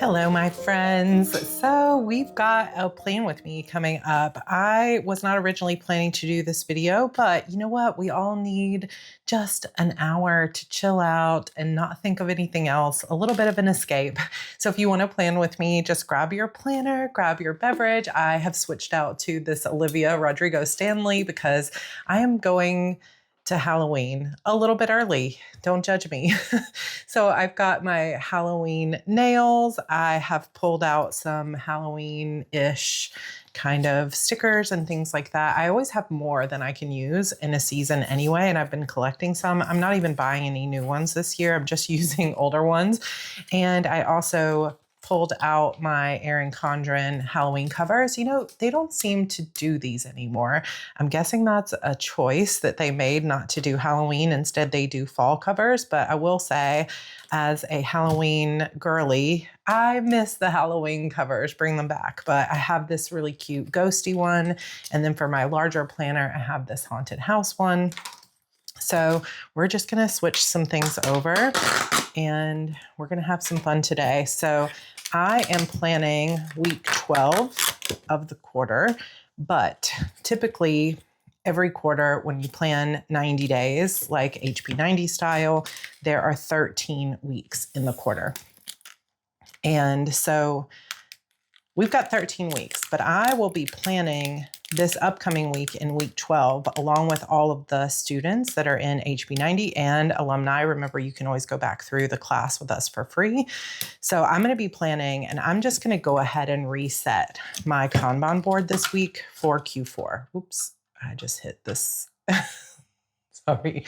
Hello, my friends. So we've got a plan with me coming up. I was not originally planning to do this video, but you know what? We all need just an hour to chill out and not think of anything else, a little bit of an escape. So if you want to plan with me, just grab your planner, grab your beverage. I have switched out to this Olivia Rodrigo Stanley because I am going to Halloween a little bit early. Don't judge me. So I've got my Halloween nails. I have pulled out some Halloween-ish kind of stickers and things like that. I always have more than I can use in a season anyway, and I've been collecting some. I'm not even buying any new ones this year. I'm just using older ones. And I also pulled out my Erin Condren Halloween covers. You know, they don't seem to do these anymore. I'm guessing that's a choice that they made not to do Halloween. Instead, they do fall covers. But I will say, as a Halloween girly, I miss the Halloween covers. Bring them back. But I have this really cute ghosty one. And then for my larger planner, I have this haunted house one. So we're just going to switch some things over and we're going to have some fun today. So I am planning week 12 of the quarter, but typically every quarter when you plan 90 days, like HB90 style, there are 13 weeks in the quarter. And so we've got 13 weeks, but I will be planning this upcoming week in week 12, along with all of the students that are in HB90 and alumni. Remember, you can always go back through the class with us for free. So I'm going to be planning, and I'm just going to go ahead and reset my Kanban board this week for Q4. Oops, I just hit this. Sorry.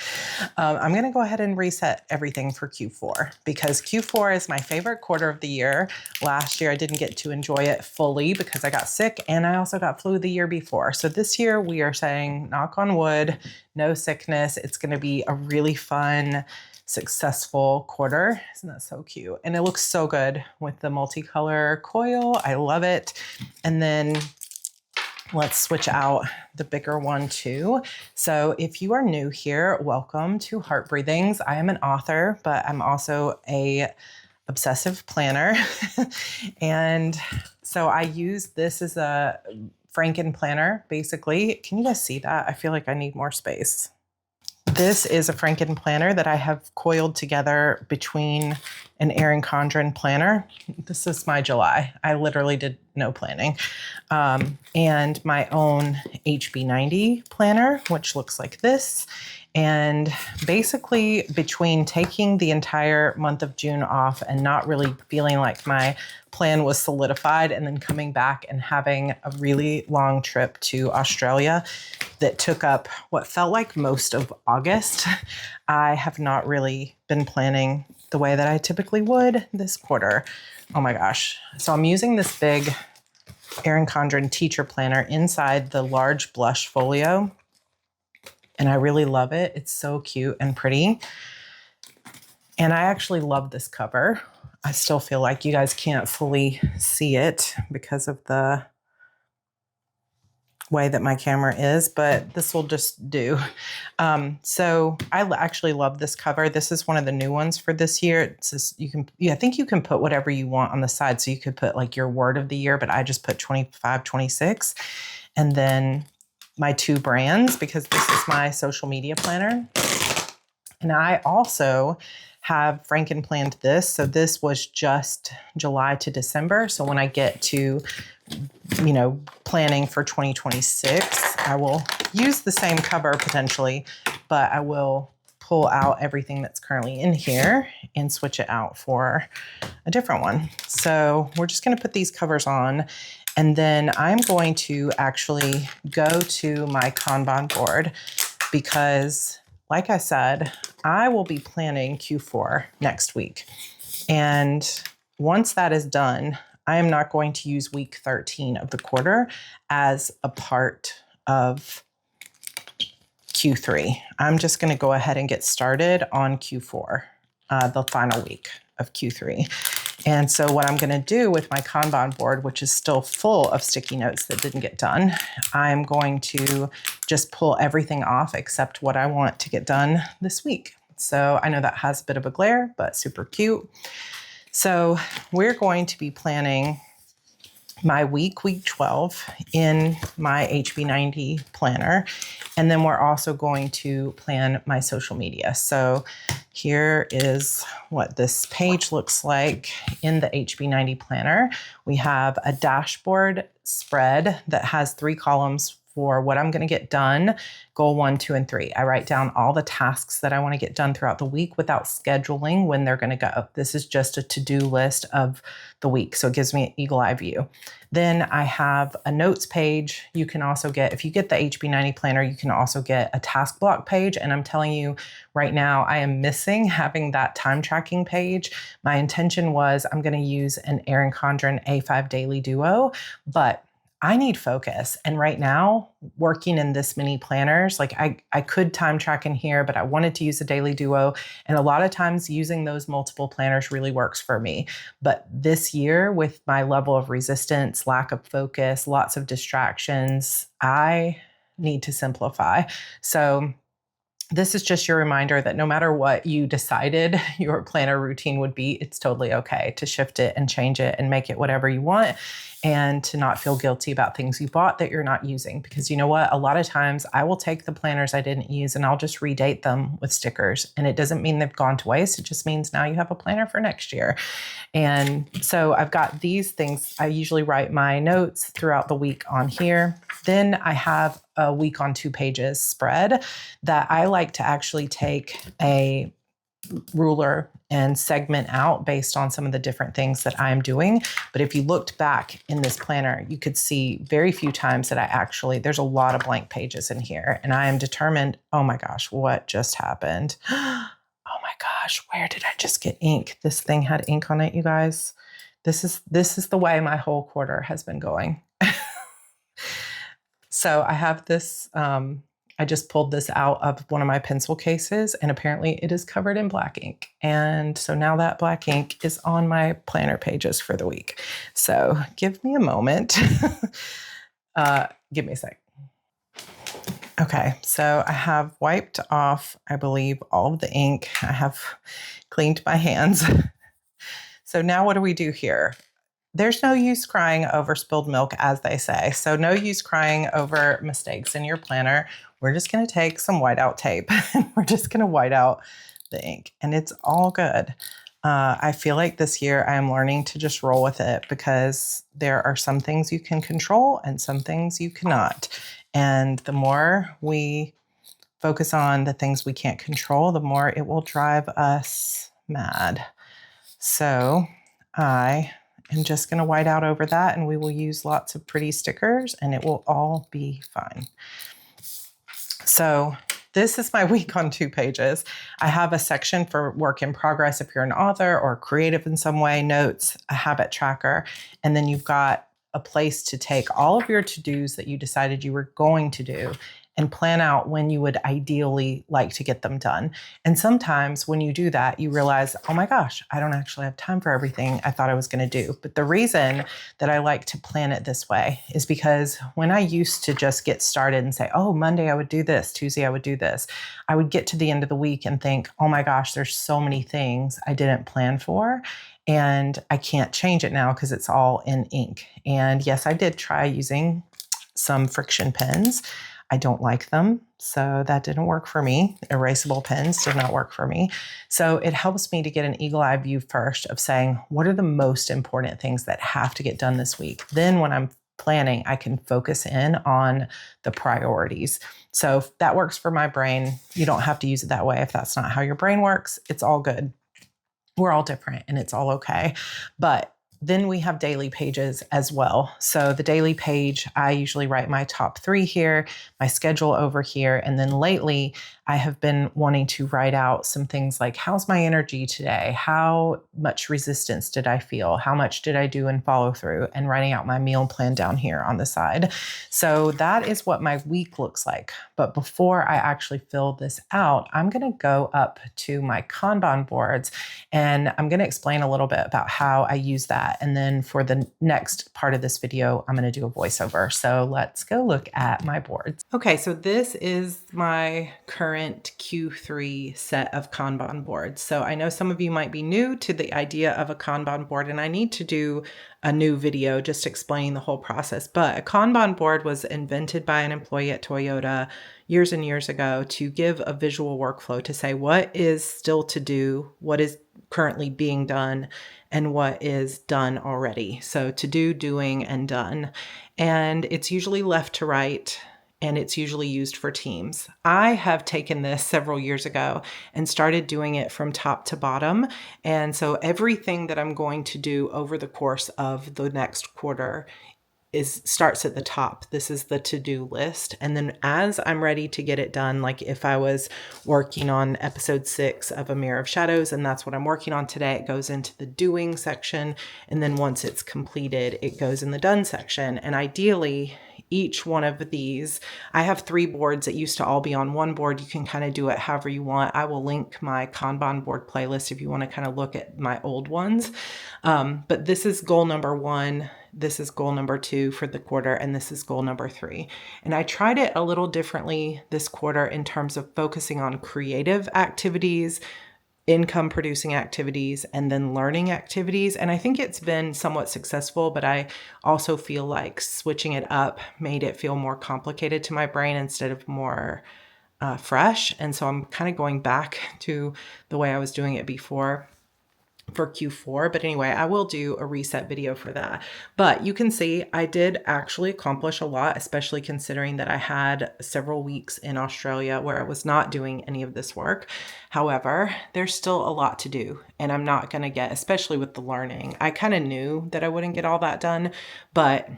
I'm going to go ahead and reset everything for Q4 because Q4 is my favorite quarter of the year. Last year, I didn't get to enjoy it fully because I got sick and I also got flu the year before. So this year we are saying, knock on wood, no sickness. It's going to be a really fun, successful quarter. Isn't that so cute? And it looks so good with the multicolor coil. I love it. And then let's switch out the bigger one too. So if you are new here, welcome to Heart Breathings. I am an author, but I'm also a obsessive planner. And so I use this as a Franken planner, basically. Can you guys see that? I feel like I need more space. This is a Franken planner that I have coiled together between an Erin Condren planner. This is my July. I literally did no planning. And my own HB90 planner, which looks like this. And basically between taking the entire month of June off and not really feeling like my plan was solidified and then coming back and having a really long trip to Australia that took up what felt like most of August, I have not really been planning the way that I typically would this quarter. Oh my gosh. So I'm using this big Erin Condren teacher planner inside the large blush folio. And I really love it. It's so cute and pretty. And I actually love this cover. I still feel like you guys can't fully see it because of the way that my camera is, but this will just do. So I actually love this cover. This is one of the new ones for this year. It says I think you can put whatever you want on the side. So you could put like your word of the year, but I just put 25, 26. And then my two brands, because this is my social media planner. And I also have Franken planned this. So this was just July to December. So when I get to, planning for 2026, I will use the same cover potentially, but I will pull out everything that's currently in here and switch it out for a different one. So we're just going to put these covers on. And then I'm going to actually go to my Kanban board because, like I said, I will be planning Q4 next week. And once that is done, I am not going to use week 13 of the quarter as a part of Q3. I'm just going to go ahead and get started on Q4, the final week of Q3. And so what I'm going to do with my Kanban board, which is still full of sticky notes that didn't get done, I'm going to just pull everything off except what I want to get done this week. So I know that has a bit of a glare, but super cute. So we're going to be planning my week 12 in my HB90 planner. And then we're also going to plan my social media. So here is what this page looks like in the HB90 planner. We have a dashboard spread that has 3 columns for what I'm going to get done, goal 1, 2, and 3. I write down all the tasks that I want to get done throughout the week without scheduling when they're going to go. This is just a to-do list of the week. So it gives me an eagle eye view. Then I have a notes page. You can also get, if you get the HB90 planner, you can also get a task block page. And I'm telling you right now, I am missing having that time tracking page. My intention was I'm going to use an Erin Condren A5 Daily Duo, but I need focus. And right now, working in this many planners, like I could time track in here, but I wanted to use a Daily Duo. And a lot of times using those multiple planners really works for me. But this year, with my level of resistance, lack of focus, lots of distractions, I need to simplify. So this is just your reminder that no matter what you decided your planner routine would be, it's totally okay to shift it and change it and make it whatever you want, and to not feel guilty about things you bought that you're not using. Because you know what? A lot of times I will take the planners I didn't use and I'll just redate them with stickers. And it doesn't mean they've gone to waste. It just means now you have a planner for next year. And so I've got these things. I usually write my notes throughout the week on here. Then I have a week on 2 pages spread that I like to actually take a ruler and segment out based on some of the different things that I'm doing. But if you looked back in this planner, you could see very few times that there's a lot of blank pages in here. And I am determined, oh my gosh, what just happened? Oh my gosh, where did I just get ink? This thing had ink on it, you guys. This is the way my whole quarter has been going. So I have this, I just pulled this out of one of my pencil cases, and apparently it is covered in black ink. And so now that black ink is on my planner pages for the week. So give me a moment. Give me a sec. Okay, so I have wiped off, I believe, all of the ink. I have cleaned my hands. So now what do we do here? There's no use crying over spilled milk, as they say. So no use crying over mistakes in your planner. We're just going to take some whiteout tape and we're just going to white out the ink, and it's all good. I feel like this year I am learning to just roll with it, because there are some things you can control and some things you cannot. And the more we focus on the things we can't control, the more it will drive us mad. So I'm just going to white out over that, and we will use lots of pretty stickers, and it will all be fine. So this is my week on 2 pages. I have a section for work in progress if you're an author or creative in some way, notes, a habit tracker, and then you've got a place to take all of your to-dos that you decided you were going to do and plan out when you would ideally like to get them done. And sometimes when you do that, you realize, oh my gosh, I don't actually have time for everything I thought I was going to do. But the reason that I like to plan it this way is because when I used to just get started and say, oh, Monday I would do this, Tuesday I would do this, I would get to the end of the week and think, oh my gosh, there's so many things I didn't plan for. And I can't change it now because it's all in ink. And yes, I did try using some friction pens. I don't like them, so that didn't work for me. Erasable pens did not work for me. So it helps me to get an eagle eye view first of saying, what are the most important things that have to get done this week? Then when I'm planning, I can focus in on the priorities. So if that works for my brain, you don't have to use it that way. If that's not how your brain works, it's all good. We're all different and it's all okay. But then we have daily pages as well. So the daily page, I usually write my top 3 here, my schedule over here. And then lately I have been wanting to write out some things like, how's my energy today? How much resistance did I feel? How much did I do and follow through? And writing out my meal plan down here on the side. So that is what my week looks like. But before I actually fill this out, I'm going to go up to my Kanban boards and I'm going to explain a little bit about how I use that. And then for the next part of this video, I'm going to do a voiceover. So let's go look at my boards. Okay, so this is my current current Q3 set of Kanban boards. So I know some of you might be new to the idea of a Kanban board, and I need to do a new video just explaining the whole process. But a Kanban board was invented by an employee at Toyota years and years ago to give a visual workflow to say what is still to do, what is currently being done, and what is done already. So to do, doing, and done. And it's usually left to right, and it's usually used for teams. I have taken this several years ago and started doing it from top to bottom. And so everything that I'm going to do over the course of the next quarter starts at the top. This is the to-do list. And then as I'm ready to get it done, like if I was working on episode 6 of A Mirror of Shadows, and that's what I'm working on today, it goes into the doing section. And then once it's completed, it goes in the done section. And ideally, each one of these, I have 3 boards that used to all be on one board. You can kind of do it however you want. I will link my Kanban board playlist if you want to kind of look at my old ones. But this is goal number 1. This is goal number 2 for the quarter, and this is goal number 3. And I tried it a little differently this quarter in terms of focusing on creative activities, income producing activities, and then learning activities. And I think it's been somewhat successful, but I also feel like switching it up made it feel more complicated to my brain instead of more fresh. And so I'm kind of going back to the way I was doing it before for Q4. But anyway, I will do a reset video for that. But you can see I did actually accomplish a lot, especially considering that I had several weeks in Australia where I was not doing any of this work. However, there's still a lot to do, and I'm not going to get, especially with the learning. I kind of knew that I wouldn't get all that done, but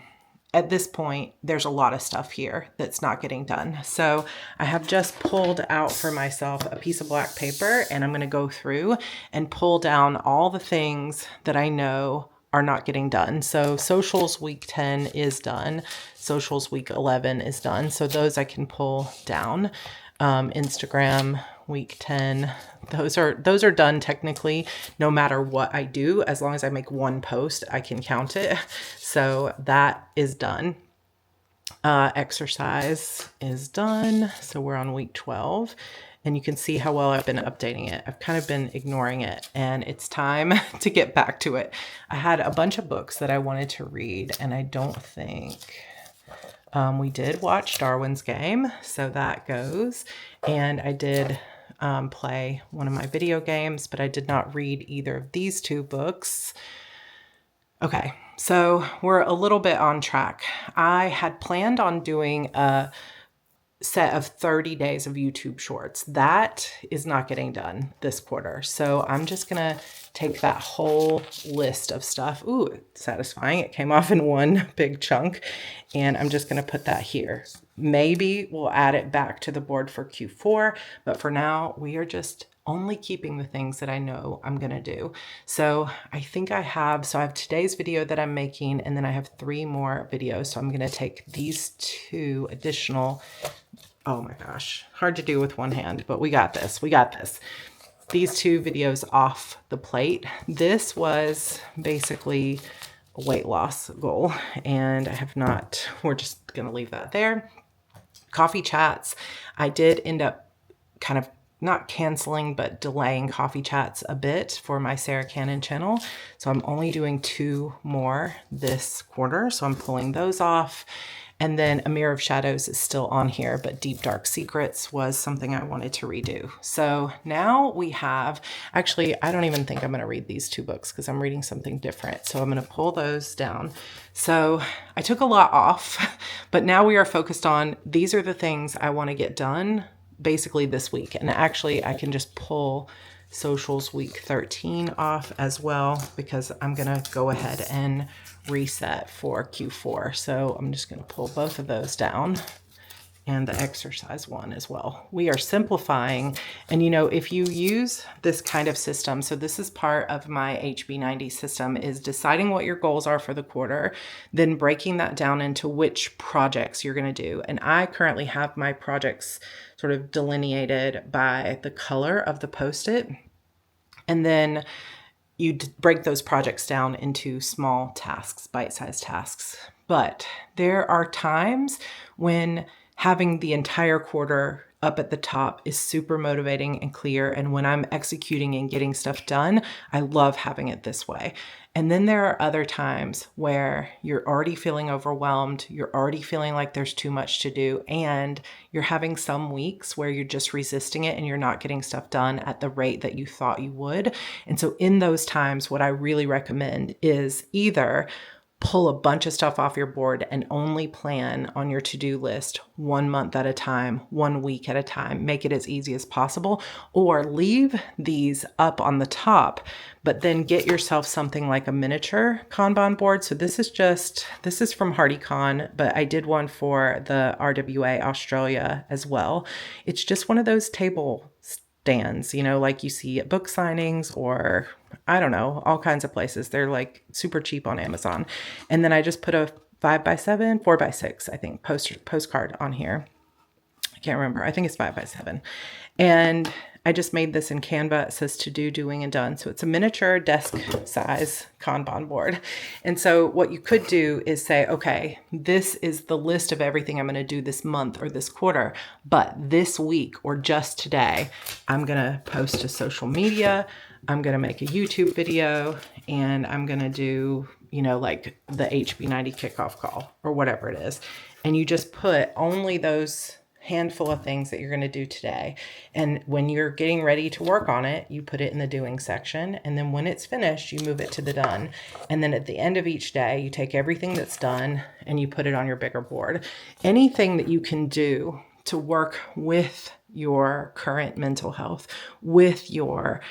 at this point, there's a lot of stuff here that's not getting done. So I have just pulled out for myself a piece of black paper, and I'm going to go through and pull down all the things that I know are not getting done. So socials week 10 is done. Socials week 11 is done. So those I can pull down. Instagram week 10, those are done technically no matter what I do. As long as I make one post, I can count it. So that is done. Exercise is done. So we're on week 12. And you can see how well I've been updating it. I've kind of been ignoring it, and it's time to get back to it. I had a bunch of books that I wanted to read, and I don't think we did watch Darwin's Game, so that goes. And I did play one of my video games, but I did not read either of these 2 books. Okay, so we're a little bit on track. I had planned on doing a set of 30 days of YouTube shorts. That is not getting done this quarter. So I'm just going to take that whole list of stuff. Ooh, it's satisfying. It came off in one big chunk, and I'm just going to put that here. Maybe we'll add it back to the board for Q4, but for now we are just only keeping the things that I know I'm going to do. So I think I have today's video that I'm making, and then I have 3 more videos. So I'm going to take these 2 additional, oh my gosh, hard to do with one hand, but we got this. We got this. These 2 videos off the plate. This was basically a weight loss goal, and I have not, we're just going to leave that there. Coffee chats. I did end up kind of not canceling, but delaying coffee chats a bit for my Sarra Cannon channel. So I'm only doing 2 more this quarter. So I'm pulling those off. And then A Mirror of Shadows is still on here, but Deep Dark Secrets was something I wanted to redo. So now we have, actually, I don't even think I'm going to read these 2 books because I'm reading something different. So I'm going to pull those down. So I took a lot off, but now we are focused on, these are the things I want to get done basically this week. And actually I can just pull socials week 13 off as well, because I'm going to go ahead and reset for Q4. So I'm just going to pull both of those down, and the exercise one as well. We are simplifying. And you know, if you use this kind of system, so this is part of my HB90 system, is deciding what your goals are for the quarter, then breaking that down into which projects you're going to do. And I currently have my projects sort of delineated by the color of the Post-it. And then you break those projects down into small tasks, bite-sized tasks. But there are times when having the entire quarter up at the top is super motivating and clear. And when I'm executing and getting stuff done, I love having it this way. And then there are other times where you're already feeling overwhelmed, you're already feeling like there's too much to do, and you're having some weeks where you're just resisting it and you're not getting stuff done at the rate that you thought you would. And so in those times, what I really recommend is either pull a bunch of stuff off your board and only plan on your to-do list 1 month at a time, 1 week at a time, make it as easy as possible, or leave these up on the top, but then get yourself something like a miniature Kanban board. So this is from HardyCon, but I did one for the RWA Australia as well. It's just one of those table stands, like you see at book signings or I don't know, all kinds of places. They're like super cheap on Amazon. And then I just put a 5x7, 4x6, I think, postcard on here. I can't remember. I think it's 5x7. And I just made this in Canva. It says to do, doing, and done. So it's a miniature desk size Kanban board. And so what you could do is say, okay, this is the list of everything I'm going to do this month or this quarter. But this week or just today, I'm going to post to social media. I'm going to make a YouTube video, and I'm going to do, like the HB90 kickoff call or whatever it is. And you just put only those handful of things that you're going to do today. And when you're getting ready to work on it, you put it in the doing section. And then when it's finished, you move it to the done. And then at the end of each day, you take everything that's done and you put it on your bigger board. Anything that you can do to work with your current mental health, with your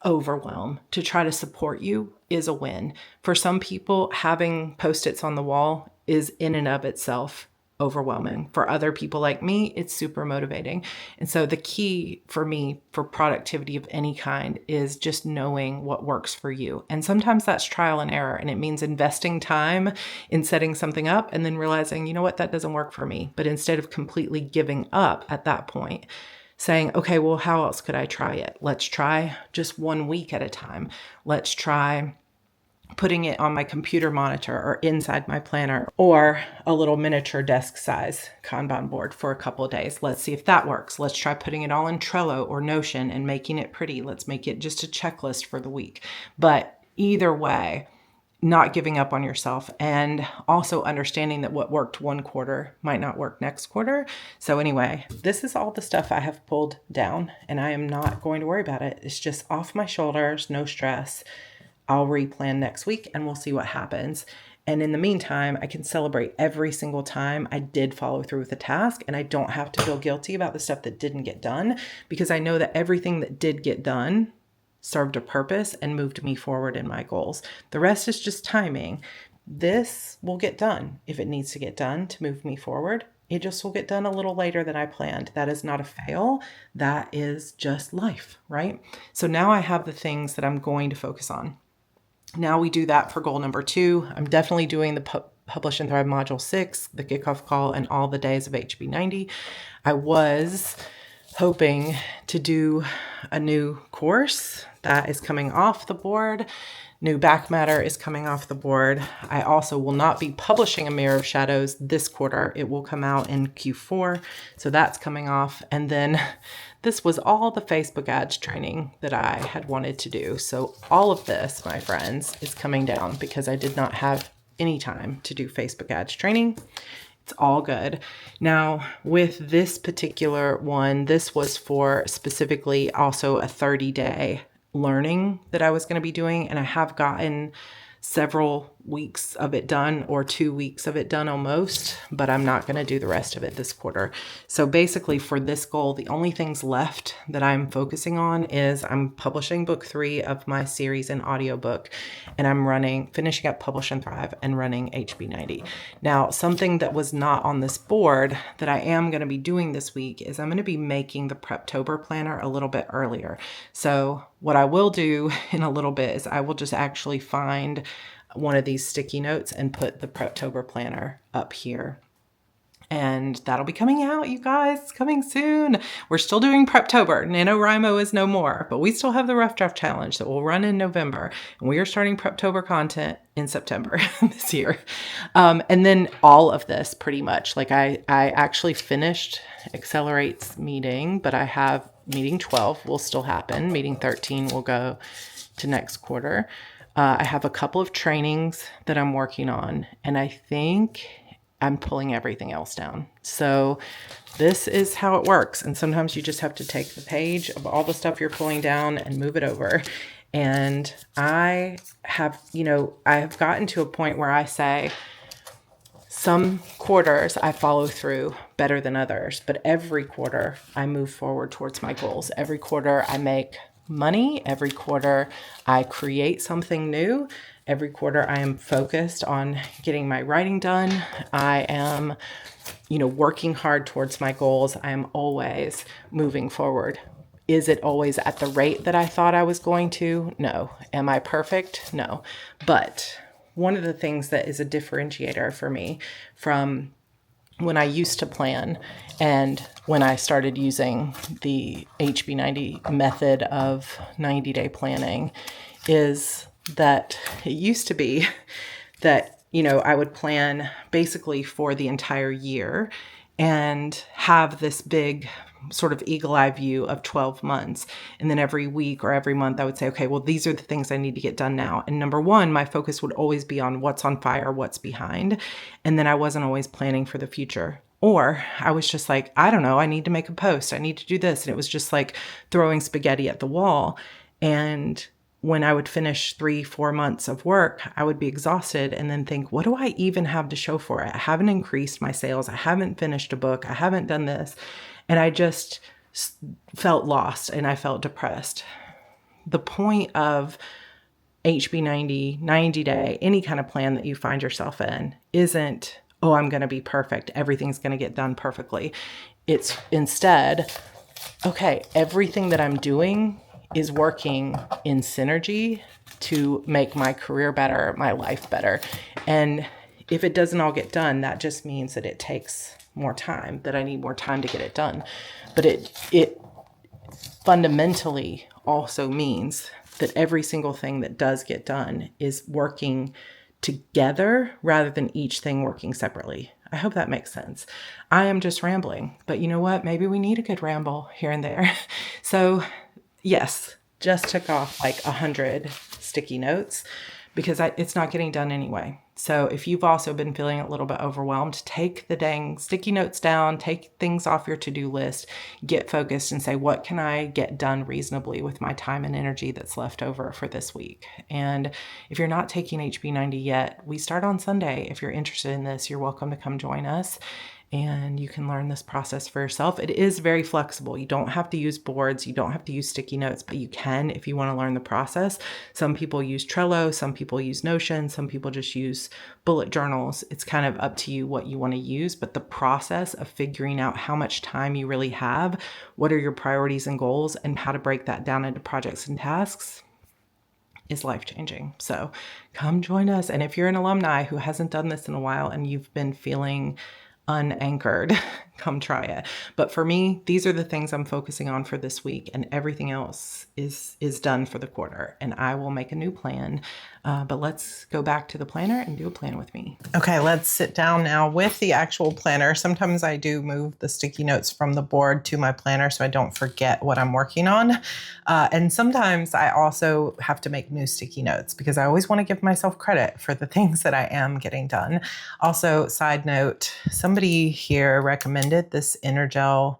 overwhelm, to try to support you is a win. For some people, having Post-its on the wall is in and of itself overwhelming. For other people like me, it's super motivating. And so the key for me for productivity of any kind is just knowing what works for you. And sometimes that's trial and error, and it means investing time in setting something up and then realizing, you know what, that doesn't work for me. But instead of completely giving up at that point, saying, okay, well, how else could I try it? Let's try just 1 week at a time. Let's try putting it on my computer monitor or inside my planner or a little miniature desk size Kanban board for a couple of days. Let's see if that works. Let's try putting it all in Trello or Notion and making it pretty. Let's make it just a checklist for the week. But either way, not giving up on yourself, and also understanding that what worked one quarter might not work next quarter. So anyway, this is all the stuff I have pulled down, and I am not going to worry about it. It's just off my shoulders, no stress. I'll replan next week and we'll see what happens. And in the meantime, I can celebrate every single time I did follow through with a task, and I don't have to feel guilty about the stuff that didn't get done, because I know that everything that did get done served a purpose and moved me forward in my goals. The rest is just timing. This will get done if it needs to get done to move me forward. It just will get done a little later than I planned. That is not a fail. That is just life, right? So now I have the things that I'm going to focus on. Now we do that for goal number 2. I'm definitely doing the Publish and Thrive Module 6, the kickoff call, and all the days of HB90. I was hoping to do a new course that is coming off the board. New back matter is coming off the board. I also will not be publishing a Mirror of Shadows this quarter. It will come out in Q4. So that's coming off. And then this was all the Facebook ads training that I had wanted to do. So all of this, my friends, is coming down because I did not have any time to do Facebook ads training. It's all good. Now, with this particular one, this was for specifically also a 30-day learning that I was going to be doing. And I have gotten several weeks of it done, or 2 weeks of it done almost, but I'm not going to do the rest of it this quarter. So basically for this goal, the only things left that I'm focusing on is I'm publishing book 3 of my series in audiobook, and I'm finishing up Publish and Thrive and running HB90. Now, something that was not on this board that I am going to be doing this week is I'm going to be making the Preptober planner a little bit earlier. So what I will do in a little bit is I will just actually find one of these sticky notes and put the Preptober planner up here. And that'll be coming out, you guys, coming soon. We're still doing Preptober. NaNoWriMo is no more, but we still have the Rough Draft Challenge that will run in November. And we are starting Preptober content in September this year. And then all of this pretty much, like I actually finished Accelerate's meeting, but I have meeting 12 will still happen. Meeting 13 will go to next quarter. I have a couple of trainings that I'm working on, and I think I'm pulling everything else down. So this is how it works. And sometimes you just have to take the page of all the stuff you're pulling down and move it over. And I have gotten to a point where I say some quarters I follow through better than others, but every quarter I move forward towards my goals. Every quarter I make money. Every quarter I create something new. Every quarter I am focused on getting my writing done. I am, working hard towards my goals. I am always moving forward. Is it always at the rate that I thought I was going to? No. Am I perfect? No. But one of the things that is a differentiator for me from when I used to plan and when I started using the HB90 method of 90-day planning is that it used to be that, I would plan basically for the entire year and have this big sort of eagle eye view of 12 months. And then every week or every month, I would say, okay, well, these are the things I need to get done now. And number one, my focus would always be on what's on fire, what's behind. And then I wasn't always planning for the future. Or I was just like, I don't know, I need to make a post. I need to do this. And it was just like throwing spaghetti at the wall. And when I would finish 3-4 months of work, I would be exhausted and then think, what do I even have to show for it? I haven't increased my sales. I haven't finished a book. I haven't done this. And I just felt lost and I felt depressed. The point of HB90, 90 day, any kind of plan that you find yourself in isn't, oh, I'm going to be perfect. Everything's going to get done perfectly. It's instead, okay, everything that I'm doing is working in synergy to make my career better, my life better. And if it doesn't all get done, that just means that it takes more time, that I need more time to get it done. But it fundamentally also means that every single thing that does get done is working together rather than each thing working separately. I hope that makes sense. I am just rambling, but you know what? Maybe we need a good ramble here and there. So yes, just took off like 100 sticky notes because it's not getting done anyway. So if you've also been feeling a little bit overwhelmed, take the dang sticky notes down, take things off your to-do list, get focused and say, what can I get done reasonably with my time and energy that's left over for this week? And if you're not taking HB90 yet, we start on Sunday. If you're interested in this, you're welcome to come join us. And you can learn this process for yourself. It is very flexible. You don't have to use boards. You don't have to use sticky notes, but you can if you want to learn the process. Some people use Trello. Some people use Notion. Some people just use bullet journals. It's kind of up to you what you want to use. But the process of figuring out how much time you really have, what are your priorities and goals, and how to break that down into projects and tasks is life-changing. So come join us. And if you're an alumni who hasn't done this in a while and you've been feeling unanchored, come try it. But for me, these are the things I'm focusing on for this week, and everything else is done for the quarter. And I will make a new plan. But let's go back to the planner and do a plan with me. Okay, let's sit down now with the actual planner. Sometimes I do move the sticky notes from the board to my planner so I don't forget what I'm working on. And sometimes I also have to make new sticky notes because I always want to give myself credit for the things that I am getting done. Also, side note, somebody here recommended this Energel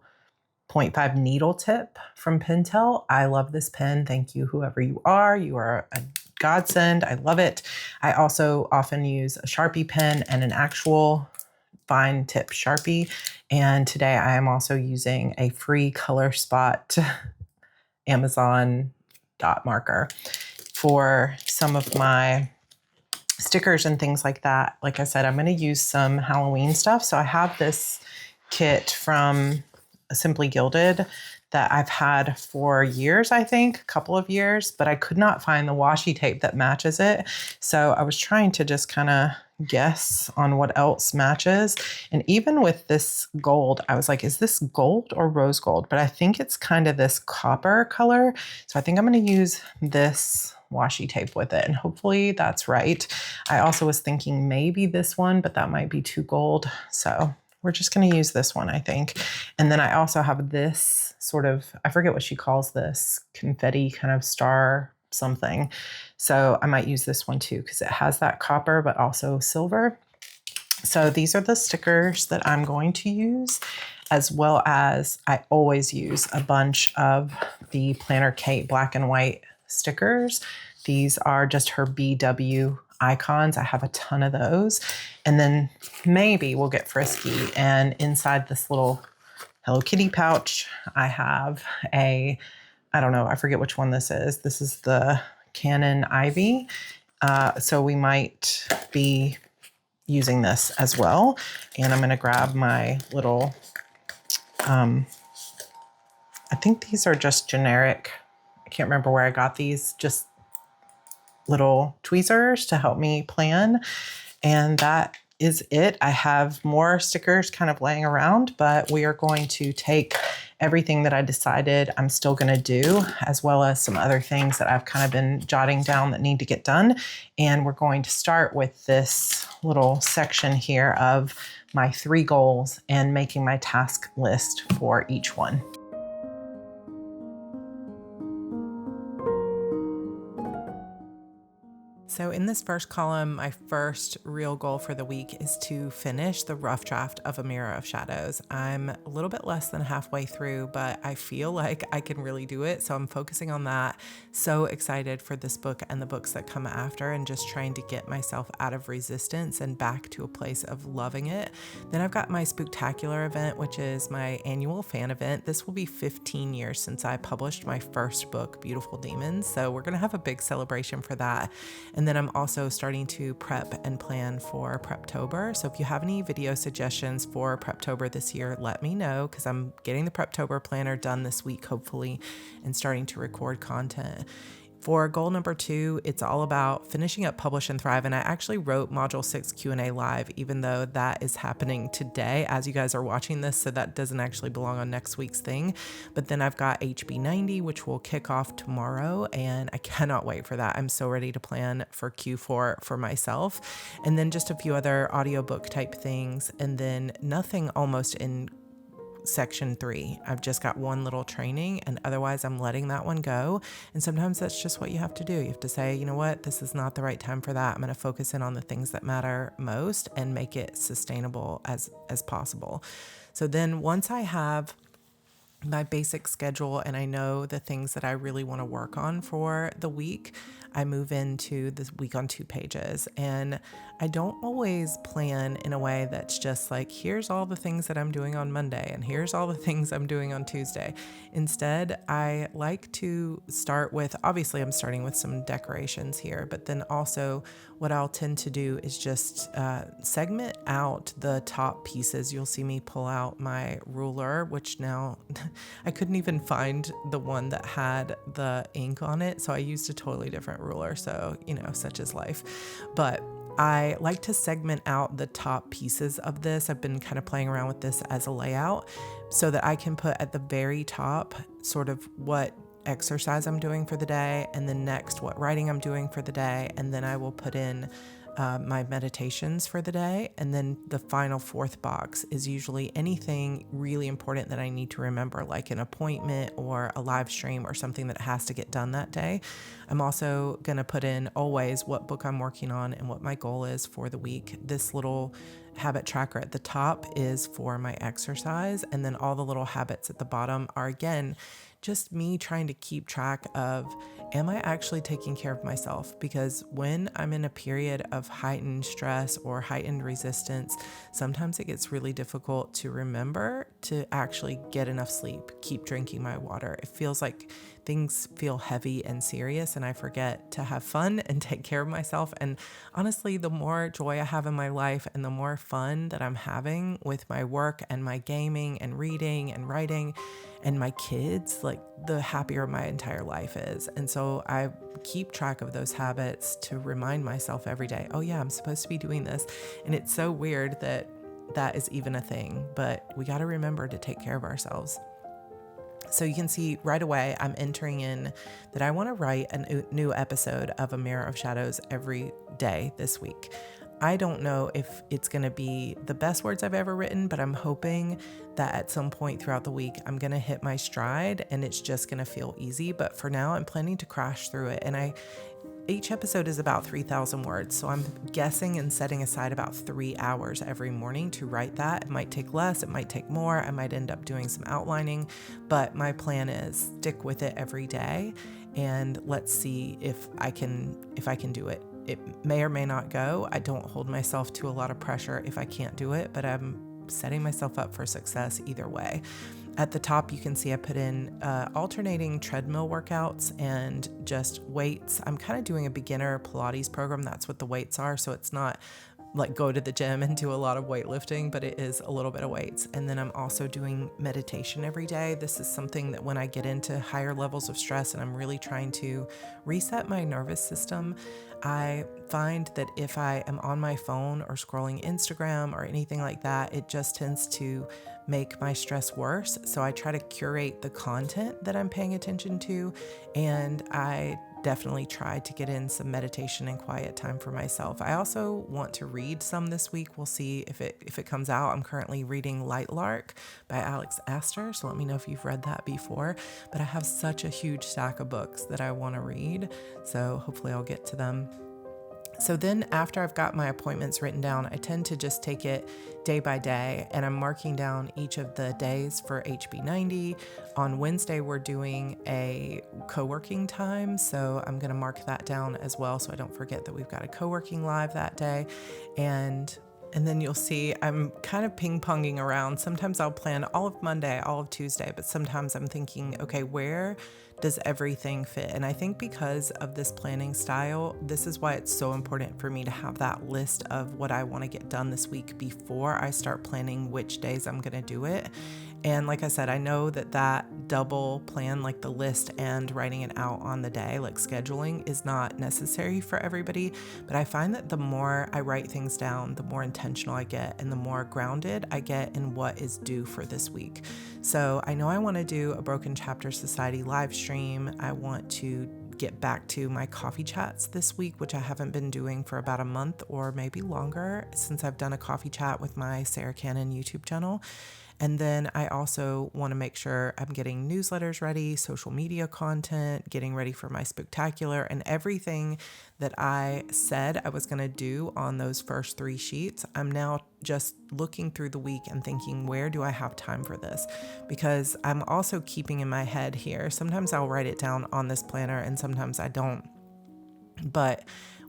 0.5 needle tip from Pentel. I love this pen. Thank you, whoever you are. You are a godsend. I love it. I also often use a Sharpie pen and an actual fine tip Sharpie. And today I am also using a free Color Spot Amazon dot marker for some of my stickers and things like that. Like I said, I'm going to use some Halloween stuff. So I have this kit from Simply Gilded that I've had for years, I think, a couple of years, but I could not find the washi tape that matches it. So I was trying to just kind of guess on what else matches. And even with this gold, I was like, is this gold or rose gold? But I think it's kind of this copper color. So I think I'm going to use this washi tape with it, and hopefully that's right. I also was thinking maybe this one, but that might be too gold. So we're just going to use this one, I think. And then I also have this sort of, I forget what she calls this, confetti kind of star something. So I might use this one too, because it has that copper, but also silver. So these are the stickers that I'm going to use, as well as I always use a bunch of the Planner Kate black and white stickers. These are just her BW icons. I have a ton of those. And then maybe we'll get frisky. And inside this little Hello Kitty pouch, I have I don't know, I forget which one this is. This is the Canon Ivy. So we might be using this as well. And I'm going to grab my little, I think these are just generic. I can't remember where I got these, just little tweezers to help me plan. And that is it. I have more stickers kind of laying around, but we are going to take everything that I decided I'm still going to do, as well as some other things that I've kind of been jotting down that need to get done. And we're going to start with this little section here of my 3 goals and making my task list for each one. So in this first column, my first real goal for the week is to finish the rough draft of A Mirror of Shadows. I'm a little bit less than halfway through, but I feel like I can really do it. So I'm focusing on that. So excited for this book and the books that come after, and just trying to get myself out of resistance and back to a place of loving it. Then I've got my Spooktacular event, which is my annual fan event. This will be 15 years since I published my first book, Beautiful Demons. So we're going to have a big celebration for that. And then I'm also starting to prep and plan for Preptober. So if you have any video suggestions for Preptober this year, let me know, because I'm getting the Preptober planner done this week, hopefully, and starting to record content. For goal number 2, it's all about finishing up Publish and Thrive. And I actually wrote Module 6 Q&A live, even though that is happening today as you guys are watching this. So that doesn't actually belong on next week's thing. But then I've got HB90, which will kick off tomorrow. And I cannot wait for that. I'm so ready to plan for Q4 for myself. And then just a few other audiobook type things. And then nothing almost in section 3. I've just got one little training, and otherwise I'm letting that one go. And sometimes that's just what you have to do. You have to say, you know what, this is not the right time for that. I'm going to focus in on the things that matter most and make it sustainable as possible. So then once I have my basic schedule and I know the things that I really want to work on for the week, I move into the week on 2 pages. And I don't always plan in a way that's just like, here's all the things that I'm doing on Monday and here's all the things I'm doing on Tuesday. Instead, I like to start with, obviously I'm starting with some decorations here, but then also what I'll tend to do is just segment out the top pieces. You'll see me pull out my ruler, which now I couldn't even find the one that had the ink on it. So I used a totally different ruler. So, you know, such is life. But I like to segment out the top pieces of this. I've been kind of playing around with this as a layout so that I can put at the very top sort of what exercise I'm doing for the day, and then next what writing I'm doing for the day, and then I will put in my meditations for the day. And then the final 4th box is usually anything really important that I need to remember, like an appointment or a live stream or something that has to get done that day. I'm also going to put in always what book I'm working on and what my goal is for the week. This little habit tracker at the top is for my exercise, and then all the little habits at the bottom are, again, just me trying to keep track of, am I actually taking care of myself? Because when I'm in a period of heightened stress or heightened resistance, sometimes it gets really difficult to remember to actually get enough sleep, keep drinking my water. It feels like things feel heavy and serious and I forget to have fun and take care of myself. And honestly, the more joy I have in my life and the more fun that I'm having with my work and my gaming and reading and writing and my kids, like the happier my entire life is. And so I keep track of those habits to remind myself every day, oh yeah, I'm supposed to be doing this. And it's so weird that that is even a thing, but we got to remember to take care of ourselves. So you can see right away, I'm entering in that I want to write a new episode of A Mirror of Shadows every day this week. I don't know if it's going to be the best words I've ever written, but I'm hoping that at some point throughout the week, I'm going to hit my stride and it's just going to feel easy. But for now, I'm planning to crash through it. And each episode is about 3,000 words. So I'm guessing and setting aside about 3 hours every morning to write that. It might take less, it might take more. I might end up doing some outlining, but my plan is stick with it every day and let's see if I can do it. It may or may not go. I don't hold myself to a lot of pressure if I can't do it, but I'm setting myself up for success either way. At the top, you can see I put in alternating treadmill workouts and just weights. I'm kind of doing a beginner Pilates program. That's what the weights are. So it's not like go to the gym and do a lot of weightlifting, but it is a little bit of weights. And then I'm also doing meditation every day. This is something that when I get into higher levels of stress and I'm really trying to reset my nervous system, I find that if I am on my phone or scrolling Instagram or anything like that, it just tends to make my stress worse. So I try to curate the content that I'm paying attention to, and I definitely try to get in some meditation and quiet time for myself. I also want to read some this week. We'll see if it comes out. I'm currently reading Light Lark by Alex Astor, so let me know if you've read that before. But I have such a huge stack of books that I want to read, so hopefully I'll get to them. So then after I've got my appointments written down, I tend to just take it day by day, and I'm marking down each of the days for HB90. On Wednesday, we're doing a co-working time, so I'm going to mark that down as well so I don't forget that we've got a co-working live that day. And then you'll see I'm kind of ping-ponging around. Sometimes I'll plan all of Monday, all of Tuesday, but sometimes I'm thinking, okay, where does everything fit? And I think because of this planning style, this is why it's so important for me to have that list of what I want to get done this week before I start planning which days I'm going to do it. And like I said, I know that double plan, like the list and writing it out on the day, like scheduling, is not necessary for everybody. But I find that the more I write things down, the more intentional I get and the more grounded I get in what is due for this week. So I know I want to do a Broken Chapter Society live stream. I want to get back to my coffee chats this week, which I haven't been doing for about a month or maybe longer since I've done a coffee chat with my Sarra Cannon YouTube channel. And then I also want to make sure I'm getting newsletters ready, social media content, getting ready for my Spooktacular, and everything that I said I was going to do on those first 3 sheets. I'm now just looking through the week and thinking, where do I have time for this? Because I'm also keeping in my head here, sometimes I'll write it down on this planner and sometimes I don't. But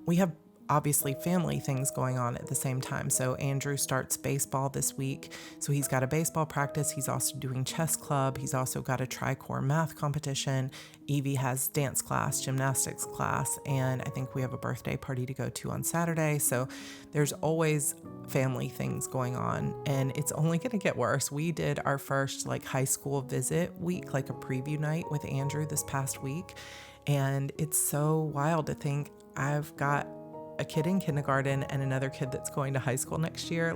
we have obviously family things going on at the same time. So Andrew starts baseball this week. So he's got a baseball practice. He's also doing chess club. He's also got a tri-core math competition. Evie has dance class, gymnastics class, and I think we have a birthday party to go to on Saturday. So there's always family things going on, and it's only going to get worse. We did our first high school visit week, like a preview night with Andrew this past week. And it's so wild to think I've got a kid in kindergarten and another kid that's going to high school next year.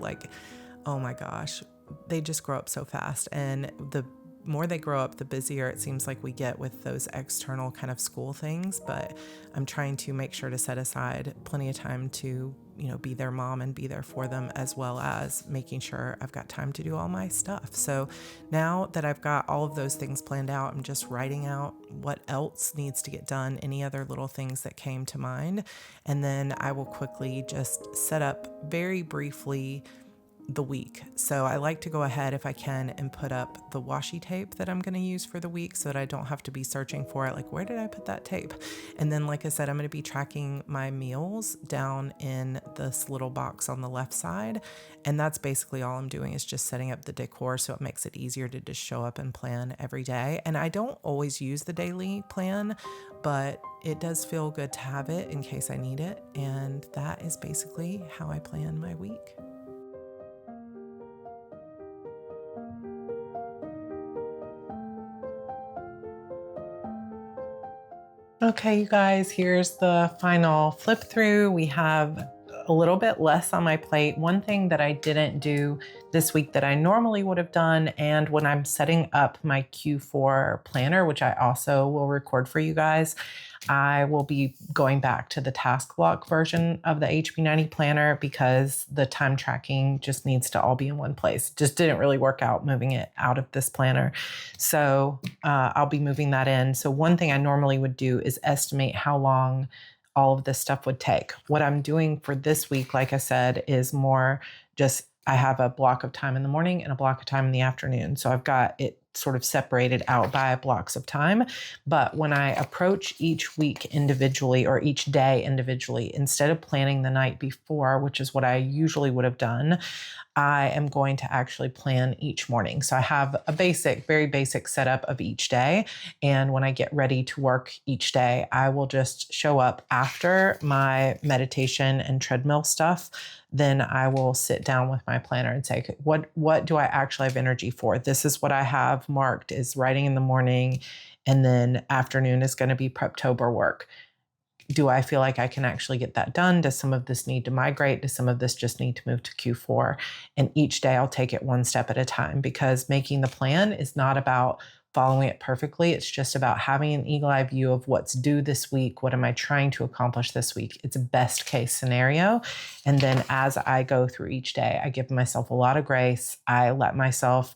Oh my gosh, they just grow up so fast. And the more they grow up, the busier it seems like we get with those external kind of school things. But I'm trying to make sure to set aside plenty of time to, be their mom and be there for them, as well as making sure I've got time to do all my stuff. So now that I've got all of those things planned out, I'm just writing out what else needs to get done, any other little things that came to mind. And then I will quickly just set up very briefly the week. So I like to go ahead if I can and put up the washi tape that I'm going to use for the week so that I don't have to be searching for it. Like, where did I put that tape? And then, like I said, I'm going to be tracking my meals down in this little box on the left side. And that's basically all I'm doing, is just setting up the decor so it makes it easier to just show up and plan every day. And I don't always use the daily plan, but it does feel good to have it in case I need it. And that is basically how I plan my week. Okay, you guys, here's the final flip through. We have a little bit less on my plate. One thing that I didn't do this week that I normally would have done, and when I'm setting up my Q4 planner, which I also will record for you guys, I will be going back to the task block version of the HB90 planner because the time tracking just needs to all be in one place. Just didn't really work out moving it out of this planner. So I'll be moving that in. So one thing I normally would do is estimate how long all of this stuff would take. What I'm doing for this week, like I said, is more just, I have a block of time in the morning and a block of time in the afternoon. So I've got it sort of separated out by blocks of time. But when I approach each week individually or each day individually, instead of planning the night before, which is what I usually would have done, I am going to actually plan each morning. So I have a basic, very basic setup of each day. And when I get ready to work each day, I will just show up after my meditation and treadmill stuff. Then I will sit down with my planner and say, what do I actually have energy for? This is what I have marked is writing in the morning, and then afternoon is going to be Preptober work. Do I feel like I can actually get that done? Does some of this need to migrate? Does some of this just need to move to Q4? And each day I'll take it one step at a time, because making the plan is not about following it perfectly. It's just about having an eagle-eye view of what's due this week. What am I trying to accomplish this week? It's a best case scenario. And then as I go through each day, I give myself a lot of grace. I let myself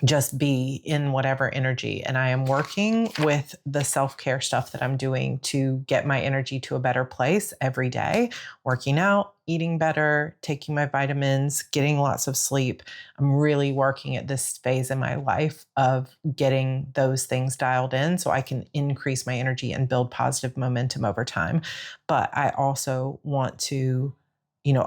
just be in whatever energy. And I am working with the self-care stuff that I'm doing to get my energy to a better place every day, working out, eating better, taking my vitamins, getting lots of sleep. I'm really working at this phase in my life of getting those things dialed in so I can increase my energy and build positive momentum over time. But I also want to,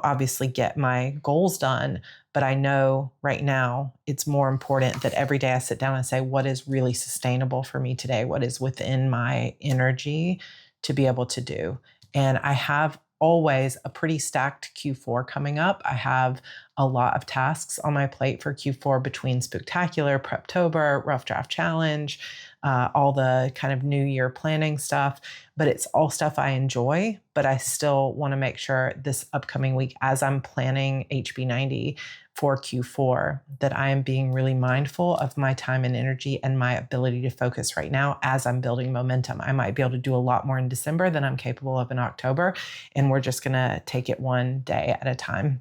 obviously get my goals done. But I know right now it's more important that every day I sit down and say, what is really sustainable for me today? What is within my energy to be able to do? And I have always a pretty stacked Q4 coming up. I have a lot of tasks on my plate for Q4 between Spooktacular, Preptober, Rough Draft Challenge, all the kind of New Year planning stuff. But it's all stuff I enjoy, but I still want to make sure this upcoming week, as I'm planning HB90 for Q4, that I am being really mindful of my time and energy and my ability to focus right now as I'm building momentum. I might be able to do a lot more in December than I'm capable of in October, and we're just going to take it one day at a time.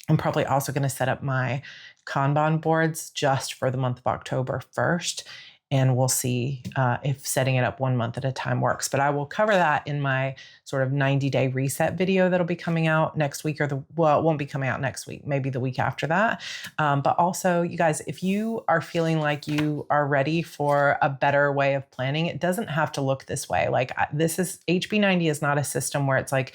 I'm probably also going to set up my Kanban boards just for the month of October first, and we'll see if setting it up 1 month at a time works. But I will cover that in my sort of 90-day reset video that'll be coming out next week, it won't be coming out next week, maybe the week after that. But also, you guys, if you are feeling like you are ready for a better way of planning, it doesn't have to look this way. Like this is, HB90 is not a system where it's like,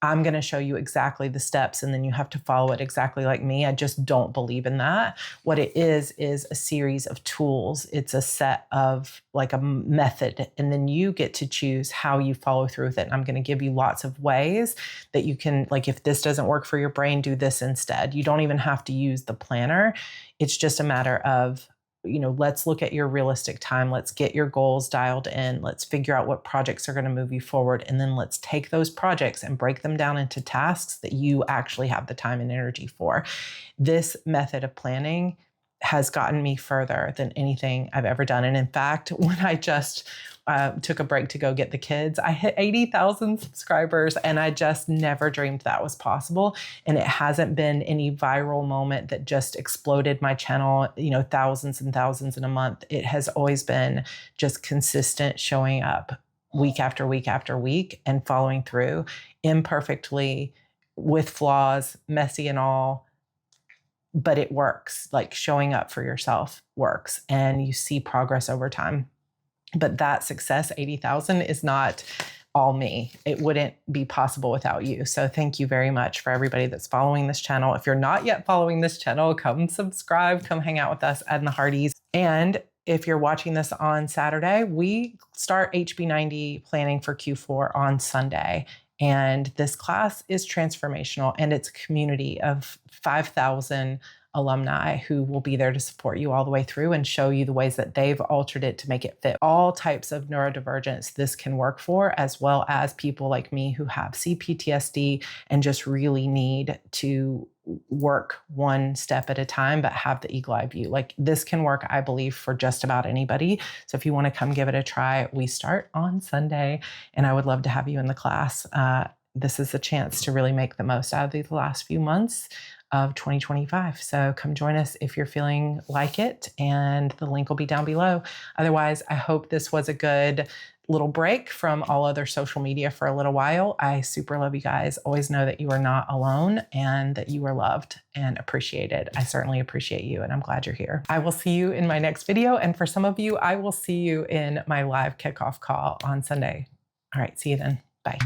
I'm going to show you exactly the steps and then you have to follow it exactly like me. I just don't believe in that. What it is a series of tools. It's a set of like a method, and then you get to choose how you follow through with it. And I'm going to give you lots of ways that you can, like, if this doesn't work for your brain, do this instead. You don't even have to use the planner. It's just a matter of, let's look at your realistic time. Let's get your goals dialed in. Let's figure out what projects are going to move you forward. And then let's take those projects and break them down into tasks that you actually have the time and energy for. This method of planning has gotten me further than anything I've ever done. And in fact, when I just took a break to go get the kids, I hit 80,000 subscribers, and I just never dreamed that was possible. And it hasn't been any viral moment that just exploded my channel, thousands and thousands in a month. It has always been just consistent showing up week after week after week and following through imperfectly, with flaws, messy and all, but it works. Like showing up for yourself works, and you see progress over time. But that success, 80,000, is not all me. It wouldn't be possible without you. So thank you very much for everybody that's following this channel. If you're not yet following this channel, come subscribe, come hang out with us at the Hardys. And if you're watching this on Saturday, we start HB90 planning for Q4 on Sunday. And this class is transformational, and it's a community of 5,000 alumni who will be there to support you all the way through and show you the ways that they've altered it to make it fit all types of neurodivergence this can work for, as well as people like me who have CPTSD and just really need to work one step at a time, but have the eagle eye view. Like this can work, I believe, for just about anybody. So if you want to come give it a try, we start on Sunday, and I would love to have you in the class. This is a chance to really make the most out of these last few months of 2025. So come join us if you're feeling like it, and the link will be down below. Otherwise, I hope this was a good little break from all other social media for a little while. I super love you guys. Always know that you are not alone and that you are loved and appreciated. I certainly appreciate you, and I'm glad you're here. I will see you in my next video. And for some of you, I will see you in my live kickoff call on Sunday. All right, see you then. Bye.